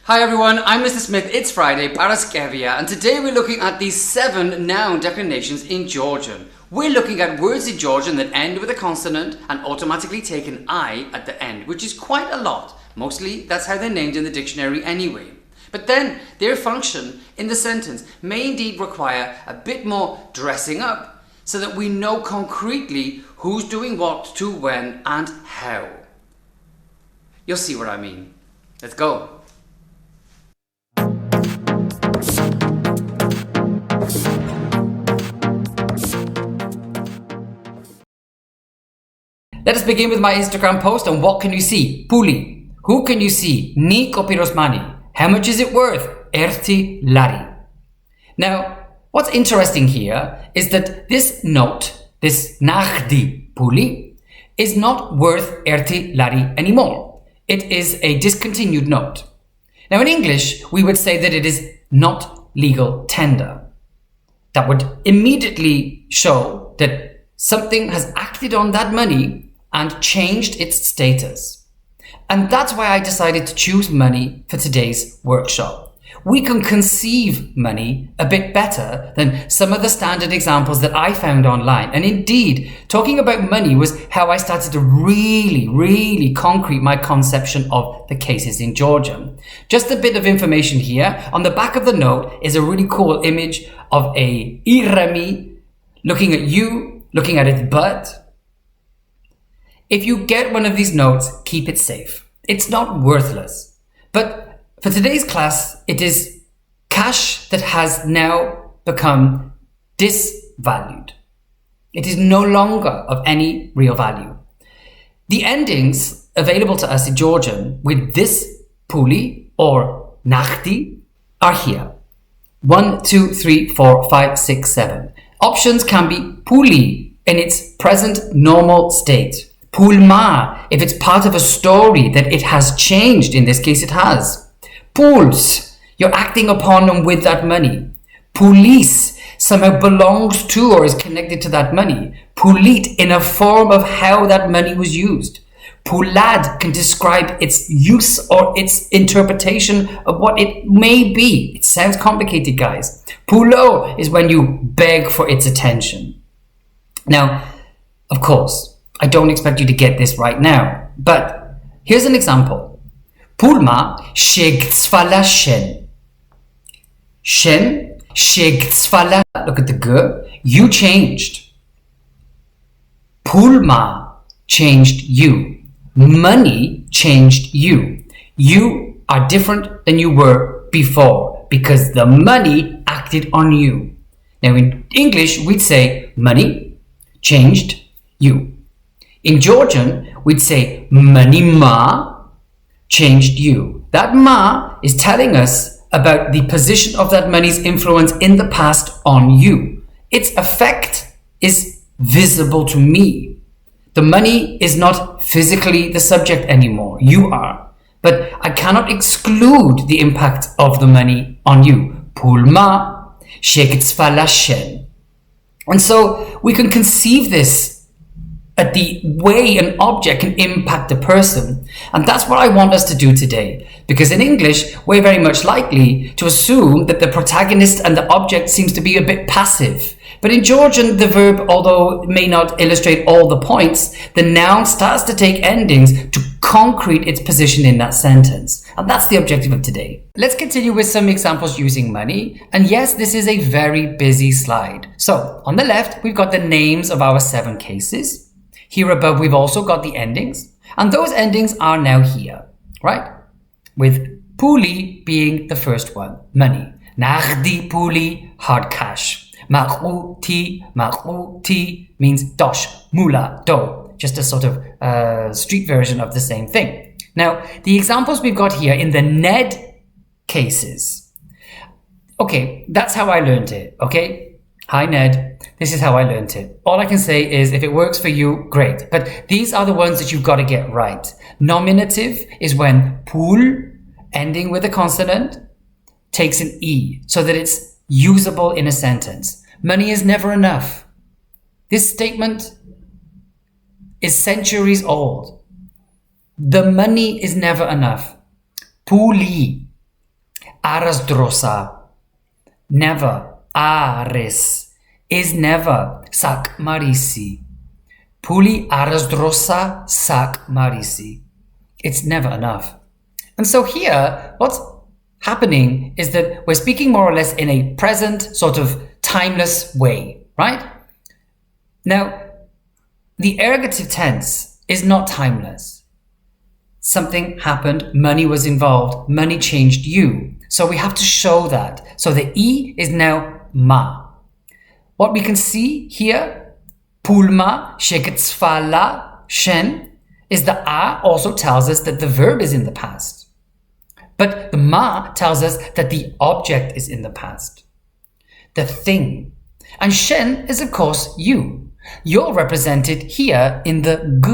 Hi everyone, I'm Mr. Smith, it's Friday, Paraskevia, and today we're looking at these 7 noun declinations in Georgian. We're looking at words in Georgian that end with a consonant and automatically take an I at the end, which is quite a lot. Mostly, that's how they're named in the dictionary anyway. But then, their function in the sentence may indeed require a bit more dressing up so that we know concretely who's doing what to when and how. You'll see what I mean. Let's go. Let us begin with my Instagram post, and what can you see? Puli. Who can you see? Ni kopirosmani. How much is it worth? Erti lari. Now, what's interesting here is that this note, this nachdi puli, is not worth erti lari anymore. It is a discontinued note. Now in English, we would say that it is not legal tender. That would immediately show that something has acted on that money and changed its status. And that's why I decided to choose money for today's workshop. We can conceive money a bit better than some of the standard examples that I found online. And indeed, talking about money was how I started to really concrete my conception of the cases in Georgian. Just a bit of information here. On the back of the note is a really cool image of a iremi looking at you, looking at its butt. If you get one of these notes, keep it safe. It's not worthless. But for today's class, it is cash that has now become disvalued. It is no longer of any real value. The endings available to us in Georgian with this puli or nachdi are here. 1, 2, 3, 4, 5, 6, 7. Options can be puli in its present normal state. Pulma, if it's part of a story that it has changed, in this case it has. Puls, you're acting upon and with that money. Pulis, somehow belongs to or is connected to that money. Pulit, in a form of how that money was used. Pulad can describe its use or its interpretation of what it may be. It sounds complicated, guys. Pulo is when you beg for its attention. Now, of course, I don't expect you to get this right now, but here's an example. Pulma shegtsfala shen. Shen shegtsfala. Look at the g. You changed. Pulma changed you. Money changed you. You are different than you were before because the money acted on you. Now in English, we'd say money changed you. In Georgian, we'd say money ma changed you. That ma is telling us about the position of that money's influence in the past on you. Its effect is visible to me. The money is not physically the subject anymore. You are. But I cannot exclude the impact of the money on you. Pulma sheketsfala shen. And so we can conceive this at the way an object can impact a person. And that's what I want us to do today. Because in English, we're very much likely to assume that the protagonist and the object seems to be a bit passive. But in Georgian, the verb, although it may not illustrate all the points, the noun starts to take endings to concrete its position in that sentence. And that's the objective of today. Let's continue with some examples using money. And yes, this is a very busy slide. So on the left, we've got the names of our 7 cases. Here above, we've also got the endings, and those endings are now here, right? With puli being the first one, money. Nachdi puli, hard cash. Maquti means dosh, mula, dough, just a sort of street version of the same thing. Now, the examples we've got here in the Ned cases. Okay, that's how I learned it, okay? Hi Ned, this is how I learned it. All I can say is if it works for you, great. But these are the ones that you've got to get right. Nominative is when pul, ending with a consonant, takes an E so that it's usable in a sentence. Money is never enough. This statement is centuries old. The money is never enough. Puli, arasdrosa. Never. Ares is never. Sakmarisi. Puli arasdrosa sakmarisi. It's never enough. And so here, what's happening is that we're speaking more or less in a present, sort of timeless way, right? Now, the ergative tense is not timeless. Something happened, money was involved, money changed you. So we have to show that. So the E is now ma. What we can see here, pulma, sheketzfala, shen, is the a also tells us that the verb is in the past. But the ma tells us that the object is in the past. The thing. And shen is of course you. You're represented here in the g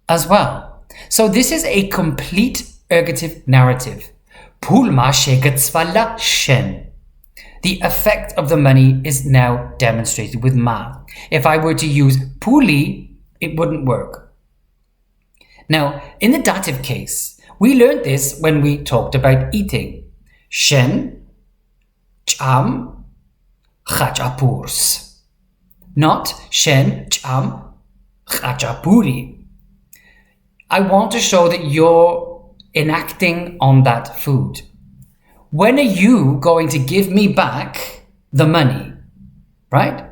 as well. So this is a complete ergative narrative. Pulma sheketzfala shen. The effect of the money is now demonstrated with ma. If I were to use puli, it wouldn't work. Now, in the dative case, we learned this when we talked about eating. Shen, cham, khachapurs. Not shen, cham, khachapuri. I want to show that you're enacting on that food. When are you going to give me back the money? Right?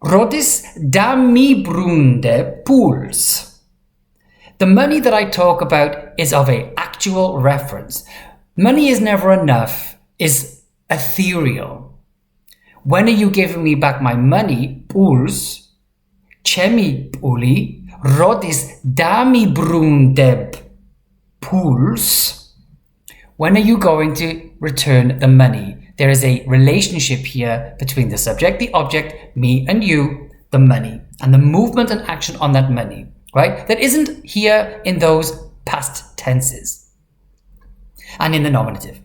Rodis dami brunde pools. The money that I talk about is of an actual reference. Money is never enough, is ethereal. When are you giving me back my money? Pools. Chemi puli. Rodis dami brunde pools. When are you going to return the money? There is a relationship here between the subject, the object, me and you, the money, and the movement and action on that money, right? That isn't here in those past tenses and in the nominative.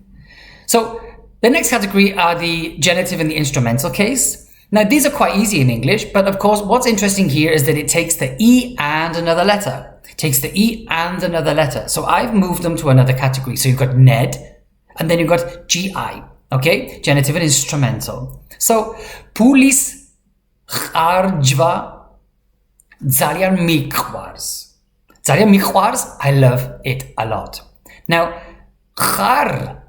So the next category are the genitive and the instrumental case. Now these are quite easy in English, but of course what's interesting here is that it takes the E and another letter. Takes the E and another letter. So I've moved them to another category. So you've got Ned, and then you've got GI, okay? Genitive and instrumental. So, pulis kharjva zalian mikwars. Zalian mikwars, I love it a lot. Now, kharjva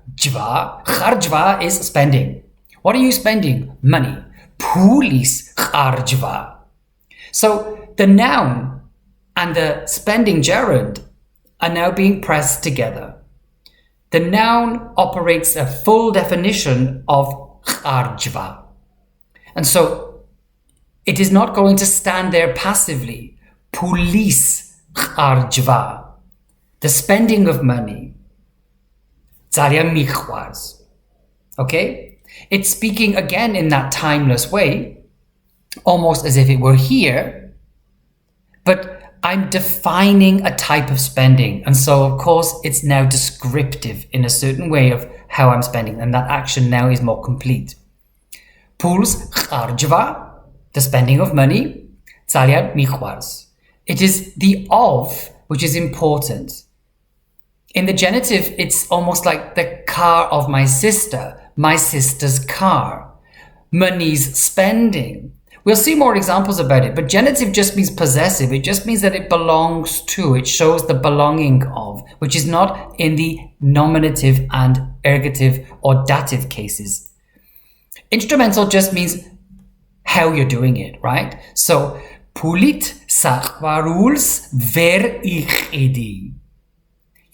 is spending. What are you spending? Money. Pulis kharjva. So, the noun and the spending gerund are now being pressed together. The noun operates a full definition of kharjva. And so it is not going to stand there passively. Pulis kharjva. The spending of money. Zalia mikhwaz. Okay? It's speaking again in that timeless way, almost as if it were here, but I'm defining a type of spending. And so, of course, it's now descriptive in a certain way of how I'm spending. And that action now is more complete. Puls kharjva, the spending of money. Zaliat mikhwars. It is the of which is important. In the genitive, it's almost like the car of my sister's car. Money's spending. We'll see more examples about it, but genitive just means possessive. It just means that it belongs to, it shows the belonging of, which is not in the nominative and ergative or dative cases. Instrumental just means how you're doing it, right? So, pulit sakhvaruls ver ichidi.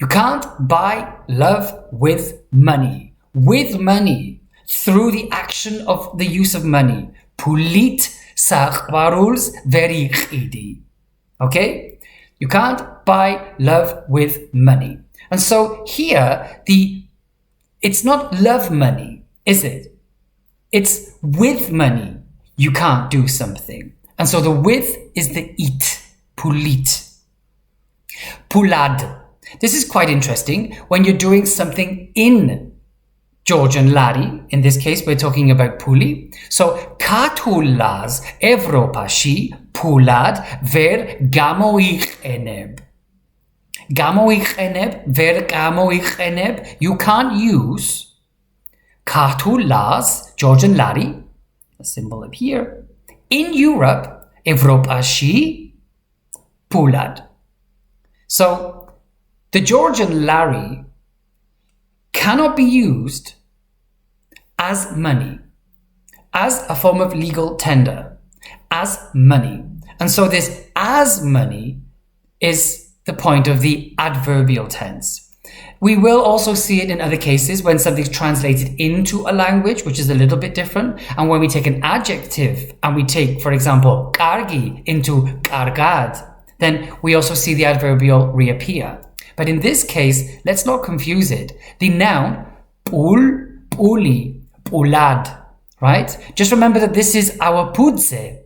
You can't buy love with money. With money, through the action of the use of money. Pulit sakhvaruls very khidi. Okay? You can't buy love with money. And so here, it's not love money, is it? It's with money. You can't do something. And so the with is the it. Pulit. Pulad. This is quite interesting when you're doing something in Georgian lari. In this case, we're talking about puli. So, katulaz Evropashi pulad ver gamoich eneb. Gamoich eneb ver gamoich eneb. You can't use Kartul Lars, Georgian Lari, a symbol up here. In Europe, Evropashi, Pulad. So, the Georgian Lari cannot be used as money, as a form of legal tender, as money. And so this as money is the point of the adverbial tense. We will also see it in other cases when something's translated into a language, which is a little bit different. And when we take an adjective and we take, for example, kargi into kargad, then we also see the adverbial reappear. But in this case, let's not confuse it. The noun, pul, puli, pulad, right? Just remember that this is our pudze.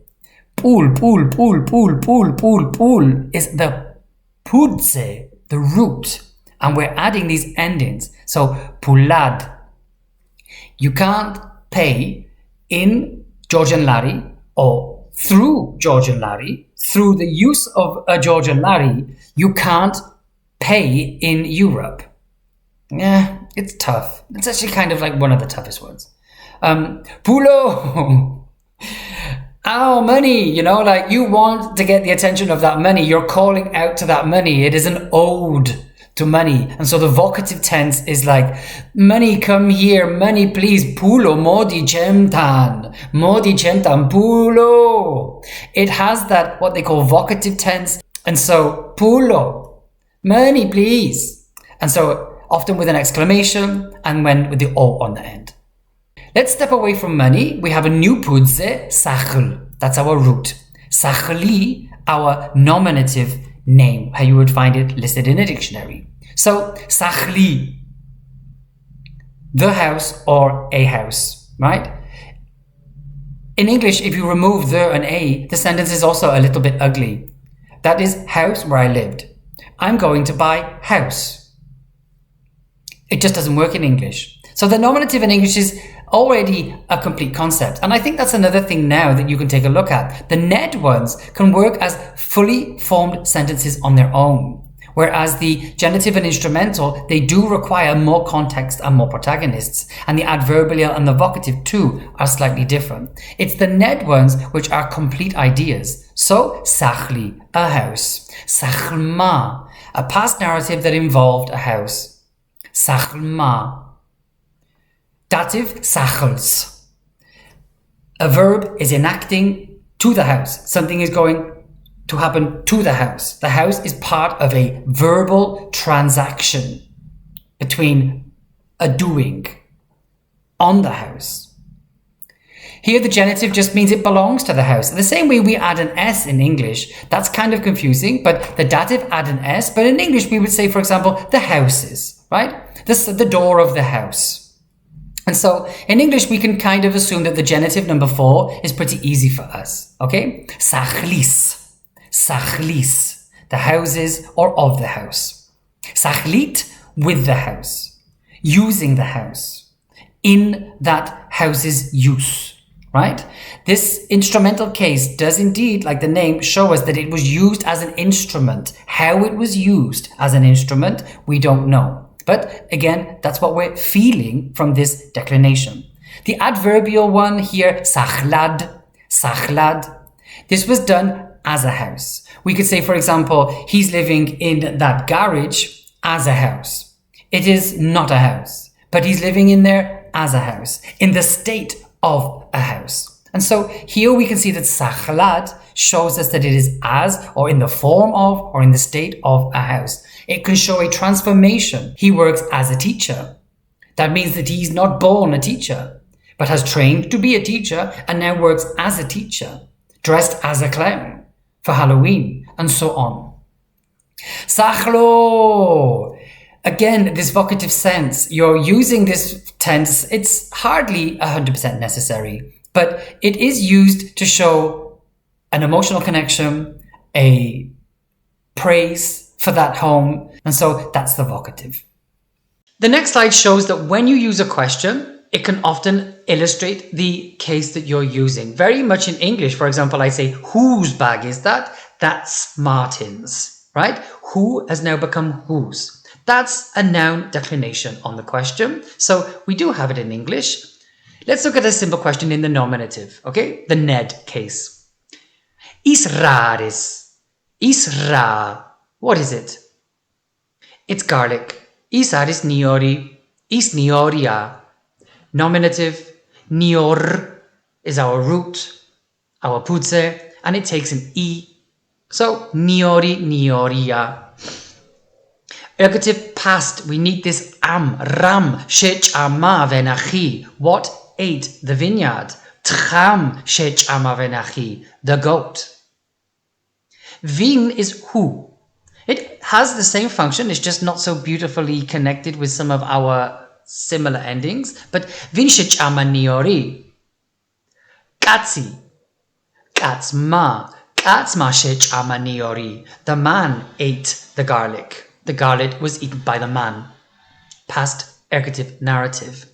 Pul, pul, pul, pul, pul, pul, pul is the pudze, the root. And we're adding these endings. So, pulad. You can't pay in Georgian Lari or through Georgian Lari. Through the use of a Georgian Lari, you can't pay in Europe. Yeah, it's tough. It's actually kind of like one of the toughest ones. Pulo! Our money, you know, like you want to get the attention of that money. You're calling out to that money. It is an ode to money. And so the vocative tense is like, money, come here, money, please, pulo, modi chemtan, pulo. It has that, what they call vocative tense. And so, pulo, money, please. And so often with an exclamation and when with the O on the end. Let's step away from money. We have a new pudze, sakhli. That's our root. Sakhli, our nominative name, how you would find it listed in a dictionary. So, sakhli, the house or a house, right? In English, if you remove the and a, the sentence is also a little bit ugly. That is house where I lived. I'm going to buy house. It just doesn't work in English. So the nominative in English is already a complete concept. And I think that's another thing now that you can take a look at. The Ned ones can work as fully formed sentences on their own. Whereas the genitive and instrumental, they do require more context and more protagonists. And the adverbial and the vocative too are slightly different. It's the Ned ones which are complete ideas. So, sakhli, a house. Sakhlma, a past narrative that involved a house. Sakhlma. Dative, sakhls. A verb is enacting to the house. Something is going to happen to the house. The house is part of a verbal transaction between a doing on the house. Here the genitive just means it belongs to the house. The same way we add an S in English. That's kind of confusing, but the dative add an S. But in English we would say, for example, the houses, right? This is the door of the house. And so in English we can kind of assume that the genitive number 4 is pretty easy for us, okay? Sakhlis. Sakhlis, the houses or of the house. Sakhlit, with the house, using the house, in that house's use, right? This instrumental case does indeed, like the name, show us that it was used as an instrument. How it was used as an instrument, we don't know. But again, that's what we're feeling from this declination. The adverbial one here, sakhlad, sakhlad, this was done as a house. We could say, for example, he's living in that garage as a house. It is not a house, but he's living in there as a house, in the state of a house. And so here we can see that sakhlad shows us that it is as, or in the form of, or in the state of a house. It can show a transformation. He works as a teacher. That means that he's not born a teacher, but has trained to be a teacher and now works as a teacher, dressed as a clown for Halloween, and so on. Sakhlo! Again, this vocative sense, you're using this tense, it's hardly 100% necessary, but it is used to show an emotional connection, a praise for that home, and so that's the vocative. The next slide shows that when you use a question, it can often illustrate the case that you're using. Very much in English, for example, I say, whose bag is that? That's Martin's. right? Who has now become whose. That's a noun declination on the question. So we do have it in English. Let's look at a simple question in the nominative, okay? The Ned case. Israris. Isra. What is it? It's garlic. Isaris Niori. Is Nioria. Nominative. Nior is our root, our pudze, and it takes an E. So, Niori, Nioria. Ergative past, we need this am, ram, shech ama venachi. What ate the vineyard? Tcham, shech ama venachi, the goat. Vin is who. It has the same function, it's just not so beautifully connected with some of our similar endings. But vin shech ama niori. Katsi, katsma. Shech ama niori. The man ate the garlic. The garlic was eaten by the man. Past ergative narrative.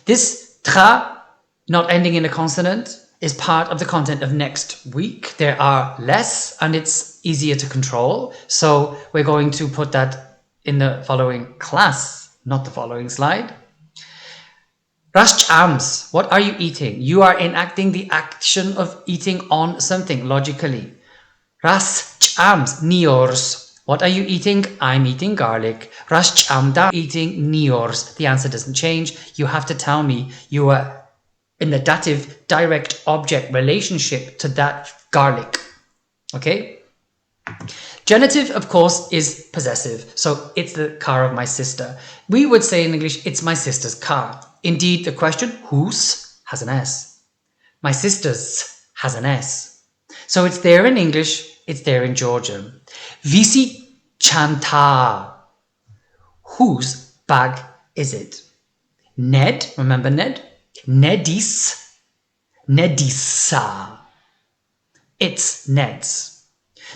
This tra, not ending in a consonant, is part of the content of next week. There are less and it's easier to control. So we're going to put that in the following class, not the following slide. Rashchams, what are you eating? You are enacting the action of eating on something logically. Rashchams, niors. What are you eating? I'm eating garlic. Rashchamda, eating niors. The answer doesn't change. You have to tell me you are in the dative direct object relationship to that garlic. Okay? Genitive, of course, is possessive. So it's the car of my sister. We would say in English, it's my sister's car. Indeed, the question, whose, has an S. My sister's has an S. So it's there in English, it's there in Georgian. Visi chanta. Whose bag is it? Ned, remember Ned? Nedis, Nedisa. It's Ned's.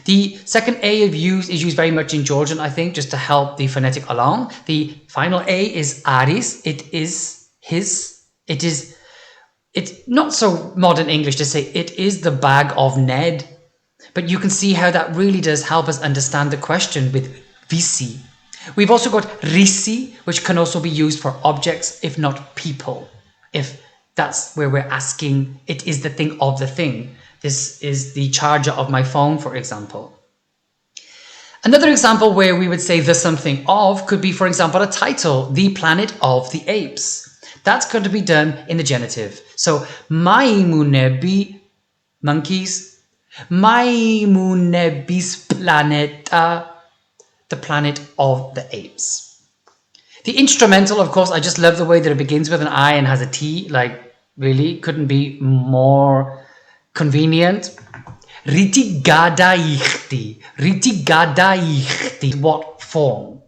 The second A is used very much in Georgian, I think, just to help the phonetic along. The final A is aris. It is his. It's not so modern English to say it is the bag of Ned. But you can see how that really does help us understand the question with visi. We've also got risi, which can also be used for objects, if not people. If that's where we're asking, it is the thing of the thing. This is the charger of my phone, for example. Another example where we would say the something of could be, for example, a title, The Planet of the Apes. That's going to be done in the genitive. So, Maimunebi, monkeys. Maimunebis planeta, the planet of the apes. The instrumental, of course, I just love the way that it begins with an I and has a T. Like, really, couldn't be more convenient. Ritigadayichti. Ritigadayichti. What form?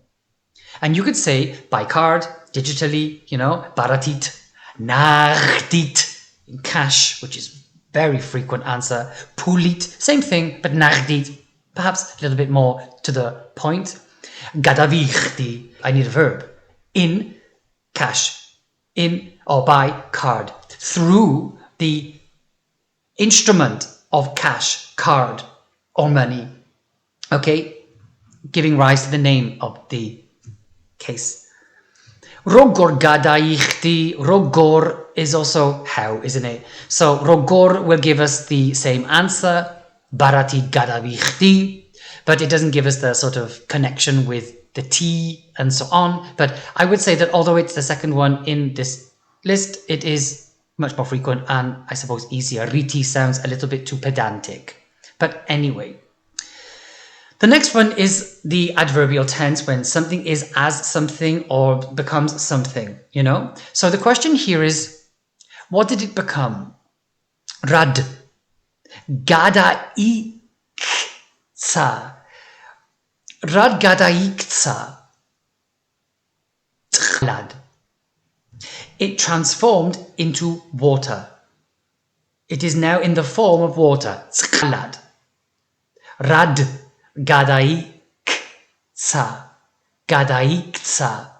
And you could say by card, digitally, baratit, nachtit, in cash, which is very frequent answer. Pulit, same thing, but nachtit, perhaps a little bit more to the point. Gadavichti, I need a verb. In cash, in or by card, through the instrument of cash, card, or money. Okay, giving rise to the name of the case. Rogor gadaichti, rogor is also how, isn't it? So rogor will give us the same answer, barati gadavichti, but it doesn't give us the sort of connection with the T and so on. But I would say that although it's the second one in this list, it is much more frequent and I suppose easier. Riti sounds a little bit too pedantic. But anyway, the next one is the adverbial tense, when something is as something or becomes something, So the question here is, what did it become? Rad. Gadaikca. Rad gadaikca. Tchlad. It transformed into water. It is now in the form of water. Tchlad. Rad. Gadaikca. Gadaikca.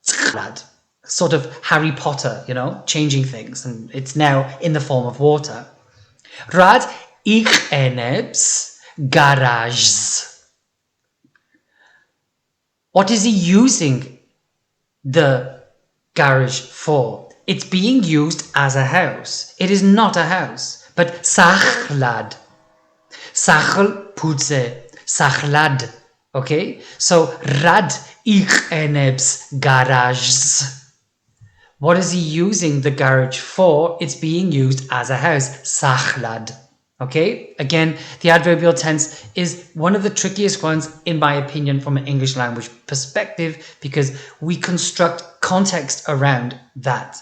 Tchlad. Sort of Harry Potter, changing things. And it's now in the form of water. Rad ik enebs garages. What is he using the garage for? It's being used as a house. It is not a house, but sakhlad. Sakhl pudze, sakhlad. Okay, so rad ikhenebs garages. What is he using the garage for? It's being used as a house. Sakhlad. Okay, again, the adverbial tense is one of the trickiest ones, in my opinion, from an English language perspective, because we construct context around that.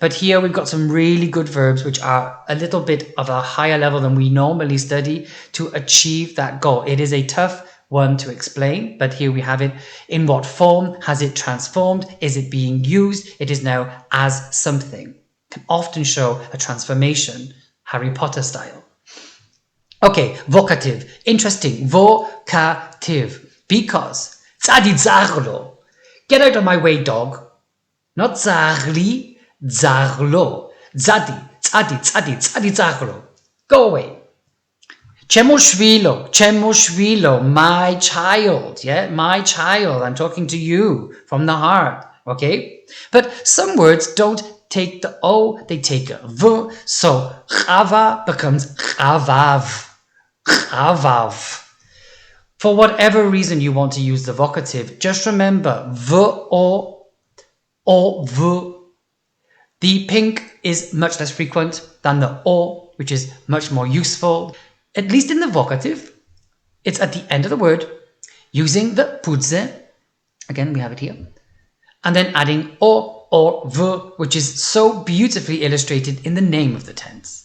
But here we've got some really good verbs which are a little bit of a higher level than we normally study to achieve that goal. It is a tough one to explain, but here we have it. In what form has it transformed? Is it being used? It is now as something. Can often show a transformation, Harry Potter style. Okay, vocative. Interesting. Vocative. Because tzadi zaglo. Get out of my way, dog. Not zagli, zaglo. Tzadi, tzadi, tzadi, tzadi zaglo. Go away. Chemoshvilo, chemoshvilo, my child. Yeah, my child. I'm talking to you from the heart. Okay? But some words don't take the O, they take a V. So chava becomes chavav. Chavav. For whatever reason you want to use the vocative, just remember V or V. The pink is much less frequent than the O, which is much more useful. At least in the vocative, it's at the end of the word, using the pudze. Again, we have it here. And then adding O or V, which is so beautifully illustrated in the name of the tense.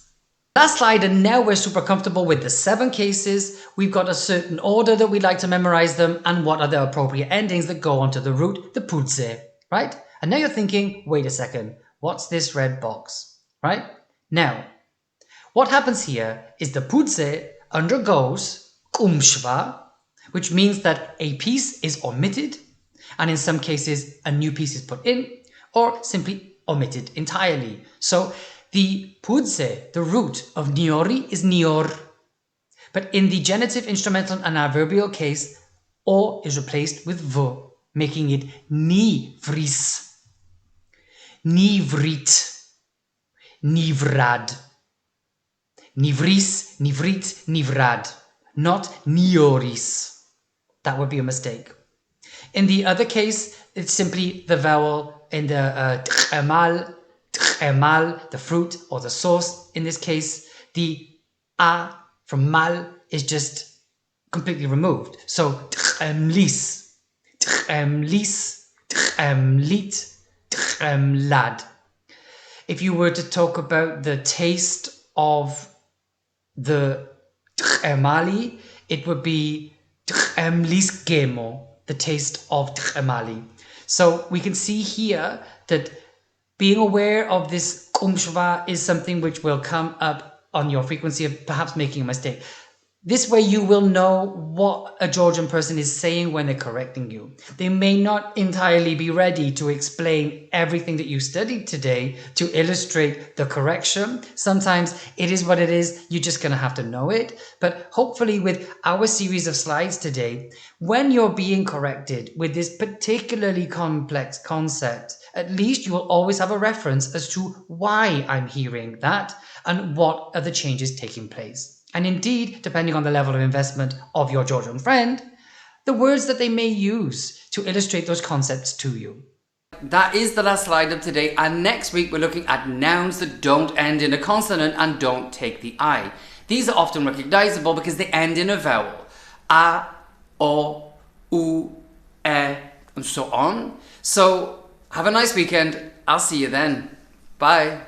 Last slide, and now we're super comfortable with the 7 cases. We've got a certain order that we'd like to memorize them, and what are the appropriate endings that go onto the root, the pudze, right? And now you're thinking, wait a second, what's this red box, right? Now, what happens here is the pudze undergoes kumshva, which means that a piece is omitted, and in some cases, a new piece is put in, or simply omitted entirely. So the pudze, the root of Niori, is Nior. But in the genitive, instrumental, and adverbial case, O is replaced with V, making it Nivris, Nivrit, Nivrad. Nivris, Nivrit, Nivrad, not Nioris. That would be a mistake. In the other case, it's simply the vowel in the Tqemali, the fruit or the sauce. In this case, the A from mal is just completely removed. So tqemlis, tqemlis, tqemlit, tqemlad. If you were to talk about the taste of the Tqemali, it would be Tqemlis gemo, the taste of Tqemali. So we can see here that being aware of this kumshva is something which will come up on your frequency of perhaps making a mistake. This way you will know what a Georgian person is saying when they're correcting you. They may not entirely be ready to explain everything that you studied today to illustrate the correction. Sometimes it is what it is, you're just going to have to know it. But hopefully with our series of slides today, when you're being corrected with this particularly complex concept, at least you will always have a reference as to why I'm hearing that and what are the changes taking place. And indeed, depending on the level of investment of your Georgian friend, the words that they may use to illustrate those concepts to you. That is the last slide of today, and next week we're looking at nouns that don't end in a consonant and don't take the I. These are often recognizable because they end in a vowel. A, O, U, E, and so on. So have a nice weekend. I'll see you then. Bye.